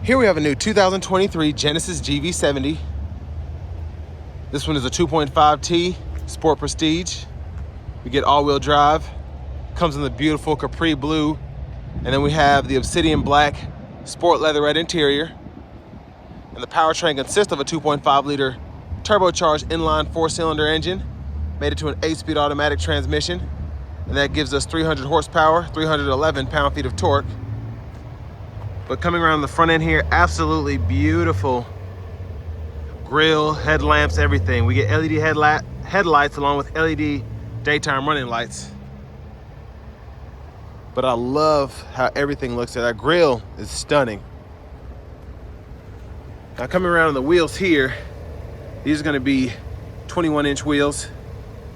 Here we have a new 2023 Genesis GV70. This one is a 2.5T Sport Prestige. We get all-wheel drive. Comes in the beautiful capri blue. And then we have the obsidian black sport leatherette interior. And the powertrain consists of a 2.5-liter turbocharged inline 4-cylinder engine, made it to an 8-speed automatic transmission. And that gives us 300 horsepower, 311 pound-feet of torque. But coming around the front end here, absolutely beautiful grille, headlamps, everything. We get LED headlights along with LED daytime running lights. But I love how everything looks there. That grille is stunning. Now coming around on the wheels here, these are gonna be 21-inch wheels.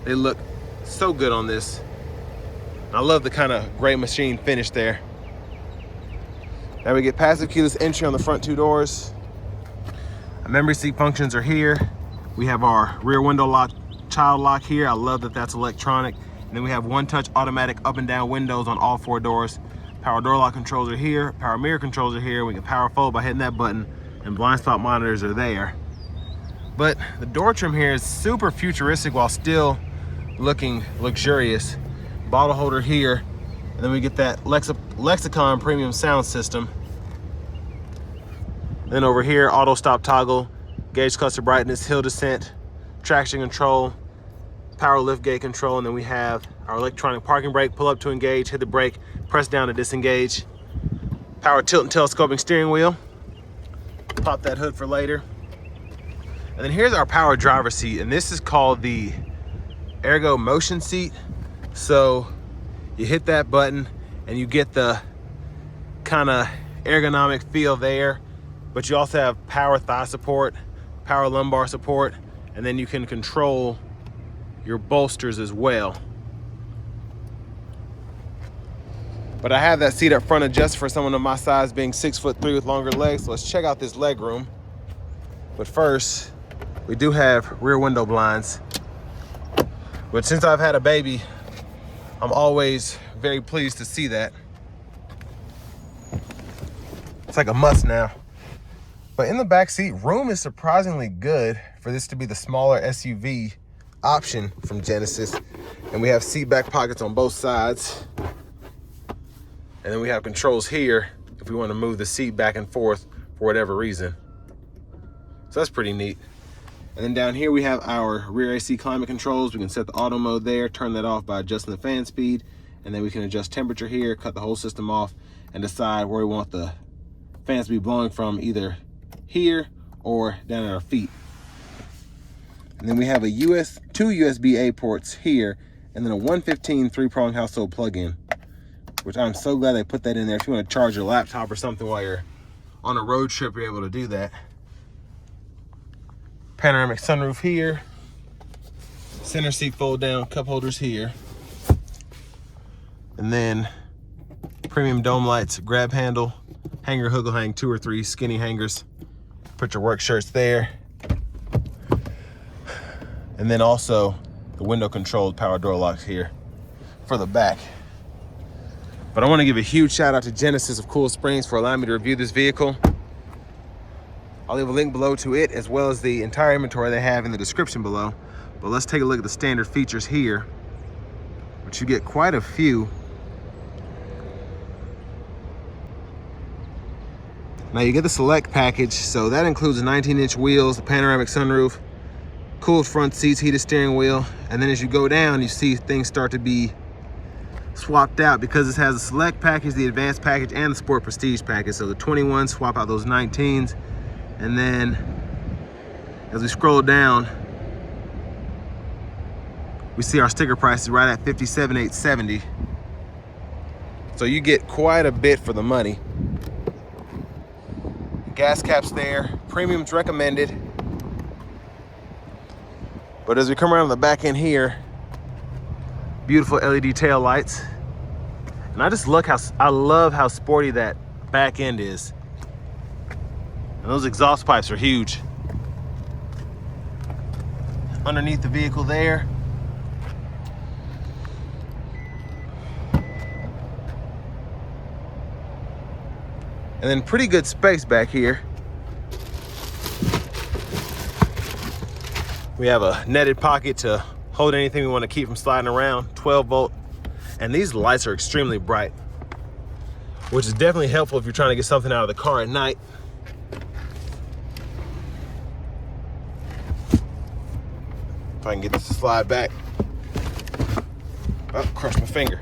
They look so good on this. I love the kind of gray machine finish there. Now we get passive keyless entry on the front two doors. Our memory seat functions are here. We have our rear window lock, child lock here. I love that that's electronic. And then we have one-touch automatic up and down windows on all 4 doors. Power door lock controls are here. Power mirror controls are here. We can power fold by hitting that button, and blind spot monitors are there. But the door trim here is super futuristic while still looking luxurious. Bottle holder here. And then we get that Lexicon premium sound system. Then over here, auto stop toggle, gauge cluster brightness, hill descent, traction control, power lift gate control, and then we have our electronic parking brake, pull up to engage, hit the brake, press down to disengage. Power tilt and telescoping steering wheel. Pop that hood for later. And then here's our power driver seat, and this is called the Ergo Motion seat. So you hit that button and you get the kind of ergonomic feel there, but you also have power thigh support, power lumbar support, and then you can control your bolsters as well. But I have that seat up front adjusted for someone of my size, being 6'3" with longer legs. So let's check out this leg room. But first, we do have rear window blinds. But since I've had a baby, I'm always very pleased to see that. It's like a must now. But in the back seat, room is surprisingly good for this to be the smaller SUV option from Genesis. And we have seat back pockets on both sides. And then we have controls here if we want to move the seat back and forth for whatever reason. So that's pretty neat. And then down here we have our rear AC climate controls. We can set the auto mode there, turn that off by adjusting the fan speed, and then we can adjust temperature here, cut the whole system off, and decide where we want the fans to be blowing from, either here or down at our feet. And then we have two USB-A ports here, and then a 115 3-prong household plug-in, which I'm so glad they put that in there. If you want to charge your laptop or something while you're on a road trip, you're able to do that. Panoramic sunroof here, center seat fold down, cup holders here, and then premium dome lights, grab handle, hanger hook will hang 2 or 3 skinny hangers. Put your work shirts there. And then also the window controlled power door locks here for the back. But I want to give a huge shout out to Genesis of Cool Springs for allowing me to review this vehicle. I'll leave a link below to it, as well as the entire inventory they have in the description below. But let's take a look at the standard features here, which you get quite a few. Now you get the select package, so that includes 19-inch wheels, a panoramic sunroof, cooled front seats, heated steering wheel, and then as you go down, you see things start to be swapped out because this has a select package, the advanced package, and the sport prestige package. So the 21s swap out those 19s. And then as we scroll down, we see our sticker price is right at $57,870. So you get quite a bit for the money. Gas caps there, premiums recommended. But as we come around the back end here, beautiful LED tail lights. And I love how sporty that back end is. And those exhaust pipes are huge. Underneath the vehicle there, And then pretty good space back here. We have a netted pocket to hold anything we want to keep from sliding around, 12 volt. And these lights are extremely bright, which is definitely helpful if you're trying to get something out of the car at night. If I can get this to slide back. Oh, crushed my finger.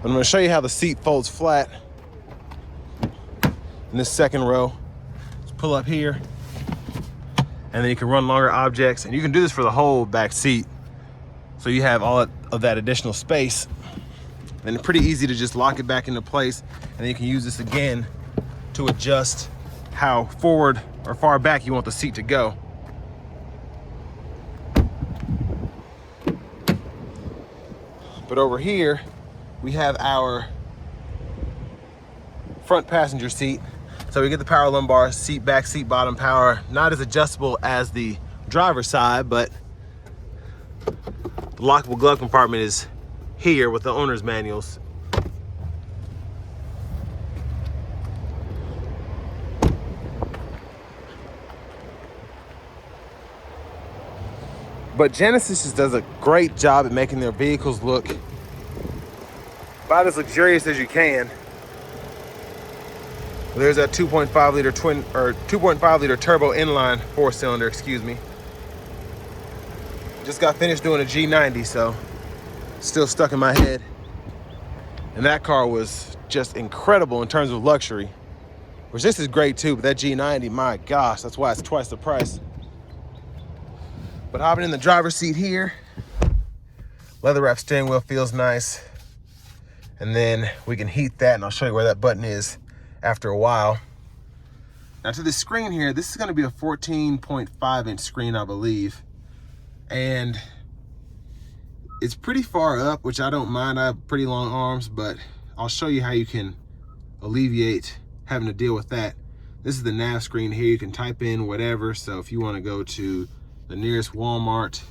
I'm going to show you how the seat folds flat in this second row. Just pull up here, and then you can run longer objects, and you can do this for the whole back seat. So you have all of that additional space, and it's pretty easy to just lock it back into place, and then you can use this again to adjust how forward or far back you want the seat to go. But over here, we have our front passenger seat. So we get the power lumbar, seat back, seat bottom power. Not as adjustable as the driver's side, but the lockable glove compartment is here with the owner's manuals. But Genesis just does a great job at making their vehicles look about as luxurious as you can. There's that 2.5 liter 2.5 liter turbo inline 4-cylinder, excuse me. Just got finished doing a G90, so still stuck in my head. And that car was just incredible in terms of luxury. Which this is great too, but that G90, my gosh, that's why it's twice the price. But hopping in the driver's seat here, leather wrap steering wheel feels nice. And then we can heat that, and I'll show you where that button is after a while. Now to the screen here, this is gonna be a 14.5 inch screen, I believe. And it's pretty far up, which I don't mind. I have pretty long arms, but I'll show you how you can alleviate having to deal with that. This is the nav screen here. You can type in whatever. So if you wanna go to the nearest Walmart,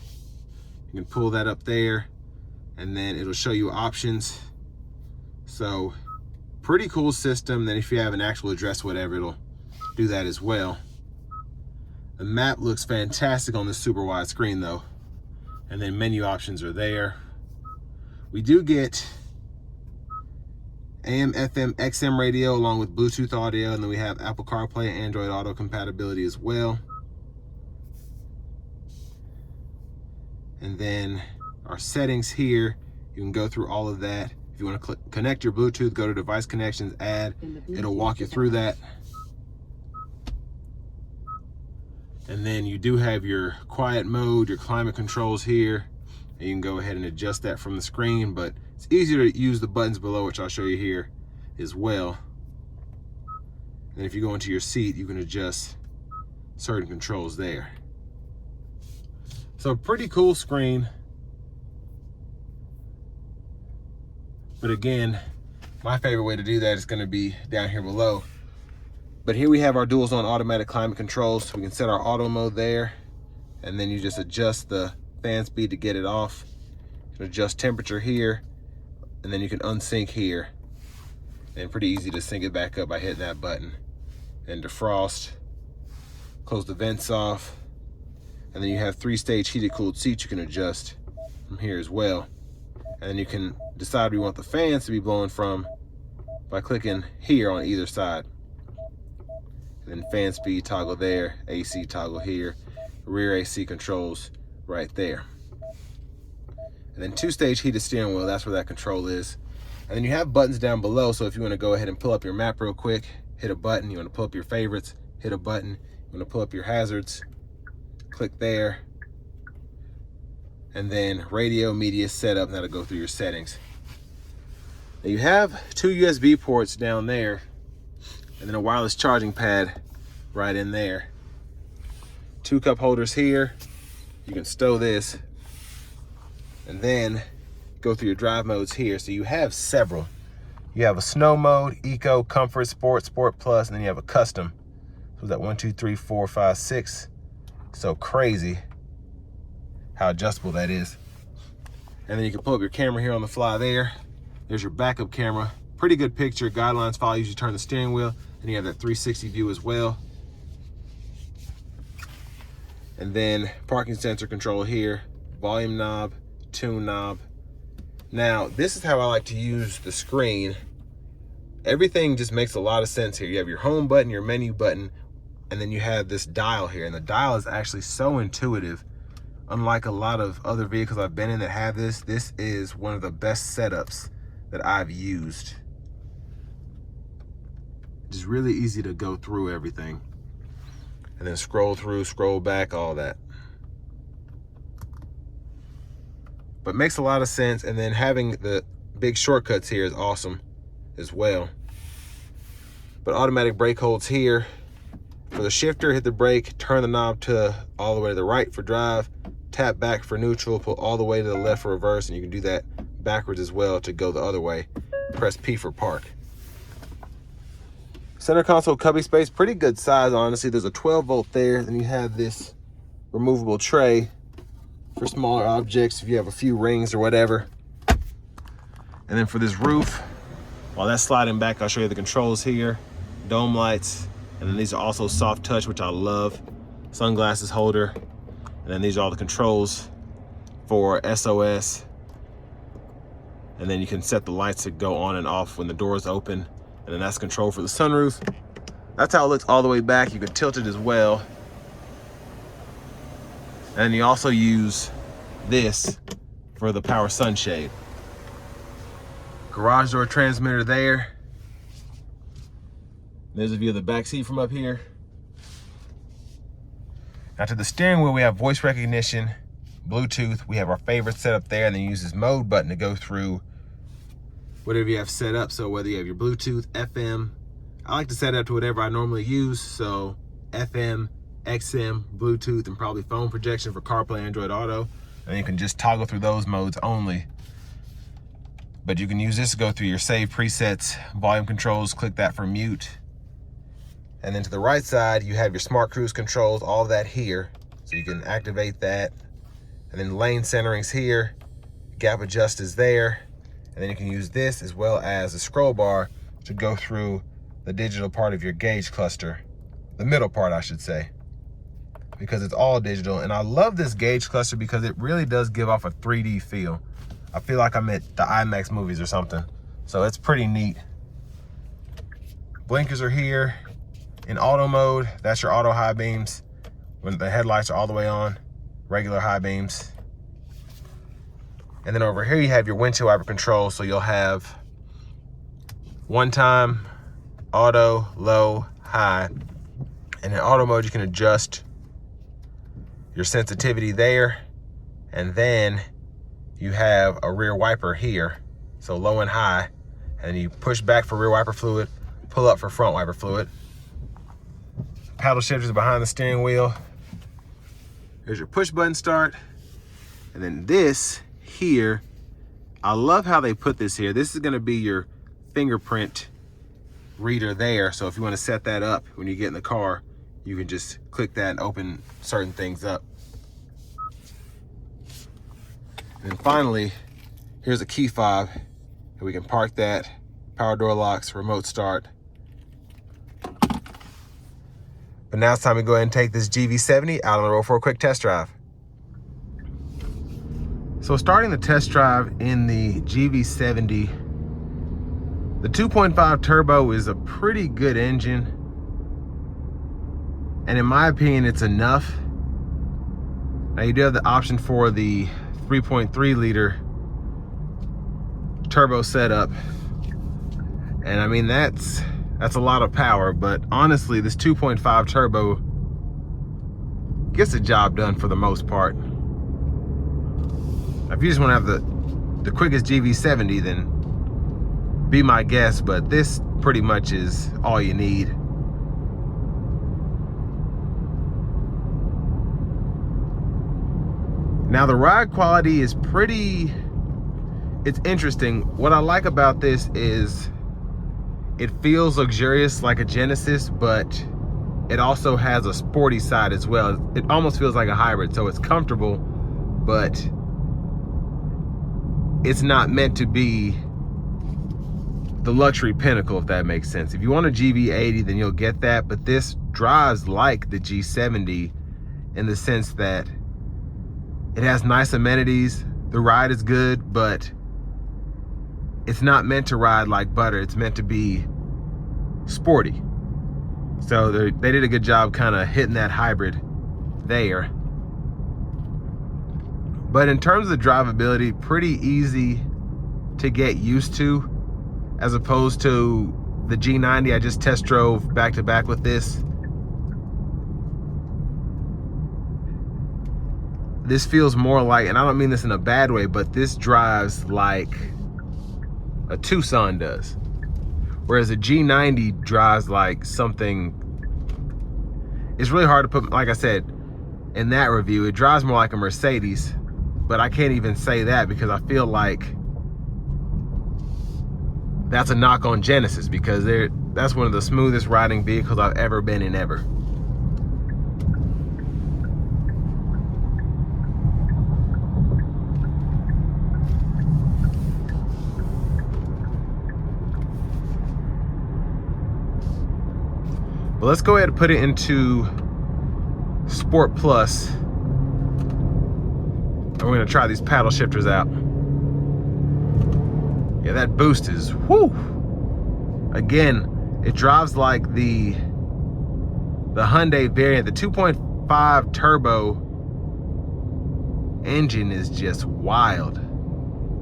you can pull that up there, and then it'll show you options. So pretty cool system. Then if you have an actual address, whatever, it'll do that as well. The map looks fantastic on this super wide screen though. And then menu options are there. We do get AM, FM, XM radio along with Bluetooth audio, and then we have Apple CarPlay and Android Auto compatibility as well. And then our settings here, you can go through all of that. If you want to connect your Bluetooth, go to device connections, add, it'll walk you through that. And then you do have your quiet mode, your climate controls here, and you can go ahead and adjust that from the screen, but it's easier to use the buttons below, which I'll show you here as well. And if you go into your seat, you can adjust certain controls there. So pretty cool screen. But again, my favorite way to do that is gonna be down here below. But here we have our dual zone automatic climate controls. We can set our auto mode there, and then you just adjust the fan speed to get it off. You can adjust temperature here, and then you can unsync here. And pretty easy to sync it back up by hitting that button. And defrost, close the vents off, and then you have 3-stage heated cooled seats you can adjust from here as well. And then you can decide where you want the fans to be blowing from by clicking here on either side. And then fan speed toggle there, AC toggle here, rear AC controls right there. And then 2-stage heated steering wheel, that's where that control is. And then you have buttons down below, so if you want to go ahead and pull up your map real quick, hit a button. You want to pull up your favorites, hit a button. You want to pull up your hazards, click there. And then radio, media, setup, and that'll go through your settings. Now you have 2 USB ports down there, and then a wireless charging pad right in there. 2 cup holders here. You can stow this, and then go through your drive modes here. So you have several. You have a snow mode, eco, comfort, sport, sport plus, and then you have a custom. So that 1, 2, 3, 4, 5, 6. So crazy how adjustable that is. And then you can pull up your camera here on the fly there. There's your backup camera. Pretty good picture. Guidelines follow you. You turn the steering wheel, and you have that 360 view as well. And then parking sensor control here, volume knob, tune knob. Now, this is how I like to use the screen. Everything just makes a lot of sense here. You have your home button, your menu button, and then you have this dial here. And the dial is actually so intuitive. Unlike a lot of other vehicles I've been in that have this, this is one of the best setups that I've used. It's really easy to go through everything. And then scroll through, scroll back, all that. But makes a lot of sense. And then having the big shortcuts here is awesome as well. But automatic brake holds here. For the shifter, hit the brake, turn the knob to all the way to the right for drive, tap back for neutral, pull all the way to the left for reverse, and you can do that backwards as well to go the other way. Press P for park. Center console cubby space, pretty good size, honestly. There's a 12-volt there. Then you have this removable tray for smaller objects if you have a few rings or whatever. And then for this roof, while that's sliding back, I'll show you the controls here. Dome lights, and then these are also soft touch, which I love. Sunglasses holder, and then these are all the controls for SOS. And then you can set the lights to go on and off when the doors open. And then that's control for the sunroof. That's how it looks all the way back. You can tilt it as well. And you also use this for the power sunshade. Garage door transmitter there. There's a view of the back seat from up here. Now to the steering wheel, we have voice recognition, Bluetooth. We have our favorite setup there, and then you use this mode button to go through whatever you have set up. So whether you have your Bluetooth, FM, I like to set it up to whatever I normally use. So FM, XM, Bluetooth, and probably phone projection for CarPlay, Android Auto. And you can just toggle through those modes only. But you can use this to go through your saved presets, volume controls, click that for mute. And then to the right side, you have your smart cruise controls, all of that here. So you can activate that. And then lane centering's here, gap adjust is there. And then you can use this as well as a scroll bar to go through the digital part of your gauge cluster. The middle part, I should say, because it's all digital. And I love this gauge cluster because it really does give off a 3D feel. I feel like I'm at the IMAX movies or something. So it's pretty neat. Blinkers are here. In auto mode, that's your auto high beams. When the headlights are all the way on, regular high beams. And then over here you have your windshield wiper control. So you'll have one time, auto, low, high. And in auto mode, you can adjust your sensitivity there. And then you have a rear wiper here. So low and high. And you push back for rear wiper fluid, pull up for front wiper fluid. Paddle shifters behind the steering wheel. Here's your push button start. And then this here, I love how they put this here. This is gonna be your fingerprint reader there. So if you wanna set that up when you get in the car, you can just click that and open certain things up. And then finally, here's a key fob. And we can park that, power door locks, remote start. But now it's time to go ahead and take this GV70 out on the road for a quick test drive. So starting the test drive in the GV70, the 2.5 turbo is a pretty good engine. And in my opinion, it's enough. Now you do have the option for the 3.3 liter turbo setup. And I mean, that's a lot of power, but honestly, this 2.5 turbo gets the job done for the most part. If you just want to have the quickest GV70, then be my guest, but this pretty much is all you need. Now the ride quality is it's interesting. What I like about this is it feels luxurious like a Genesis, but it also has a sporty side as well. It almost feels like a hybrid, so it's comfortable, but it's not meant to be the luxury pinnacle, if that makes sense. If you want a GV80, then you'll get that, but this drives like the G70 in the sense that it has nice amenities, the ride is good, but it's not meant to ride like butter. It's meant to be sporty. So they did a good job kind of hitting that hybrid there. But in terms of drivability, pretty easy to get used to, as opposed to the G90 I just test drove back to back with this. This feels more like, and I don't mean this in a bad way, but this drives like a Tucson does. Whereas a G90 drives like something, it's really hard to put, like I said, in that review, it drives more like a Mercedes, but I can't even say that because I feel like that's a knock on Genesis, because that's one of the smoothest riding vehicles I've ever been in ever. But let's go ahead and put it into Sport Plus. And we're gonna try these paddle shifters out. Yeah, that boost is, whoo! Again, it drives like the Hyundai variant. The 2.5 turbo engine is just wild.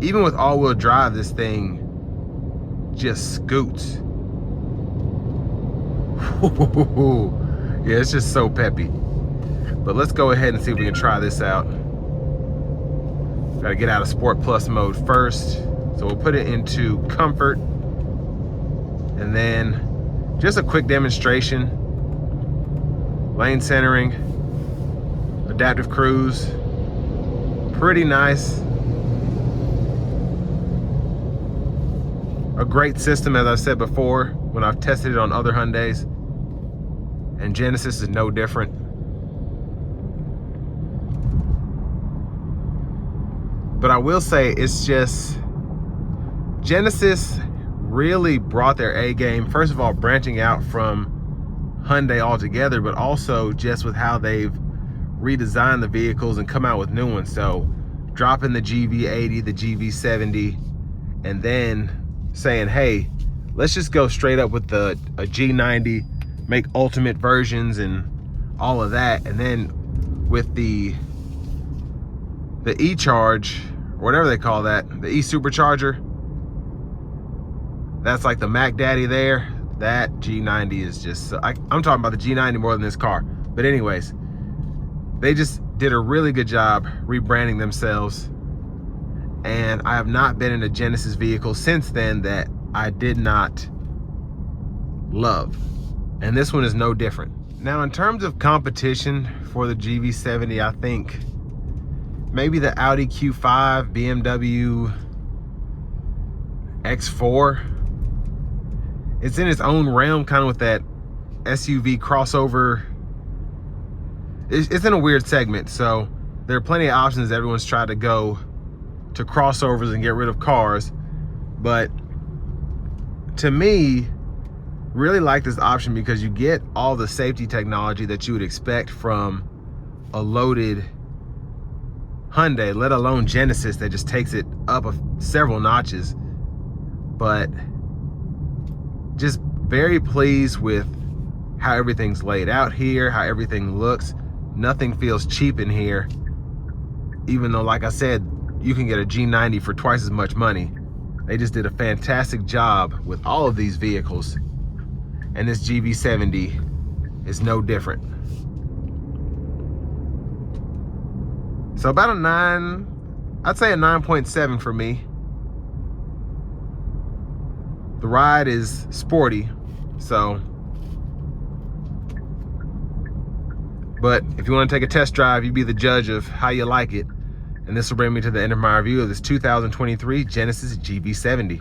Even with all-wheel drive, this thing just scoots. Yeah, it's just so peppy. But let's go ahead and see if we can try this out. Gotta get out of Sport Plus mode first. So we'll put it into comfort, and then just a quick demonstration. Lane centering, adaptive cruise, pretty nice. A great system, as I've said before, when I've tested it on other Hyundais, and Genesis is no different. But I will say, it's just, Genesis really brought their A game. First of all, branching out from Hyundai altogether, but also just with how they've redesigned the vehicles and come out with new ones. So dropping the GV80, the GV70, and then saying, hey, let's just go straight up with a G90, make ultimate versions and all of that. And then with the e-charge, or whatever they call that, the e-supercharger, that's like the Mac Daddy there. That G90 is just, I'm talking about the G90 more than this car. But anyways, they just did a really good job rebranding themselves. And I have not been in a Genesis vehicle since then that I did not love. And this one is no different. Now, in terms of competition for the GV70, I think maybe the Audi Q5, BMW X4. It's in its own realm, kind of with that SUV crossover. It's in a weird segment, so there are plenty of options. Everyone's tried to go to crossovers and get rid of cars, but to me, really like this option because you get all the safety technology that you would expect from a loaded Hyundai, let alone Genesis that just takes it up several notches. But just very pleased with how everything's laid out here, how everything looks. Nothing feels cheap in here, even though, like I said, you can get a G90 for twice as much money. They just did a fantastic job with all of these vehicles, and this GV70 is no different. So about a 9, I'd say a 9.7 for me. The ride is sporty, so. But if you want to take a test drive, you be the judge of how you like it. And this will bring me to the end of my review of this 2023 Genesis GV70.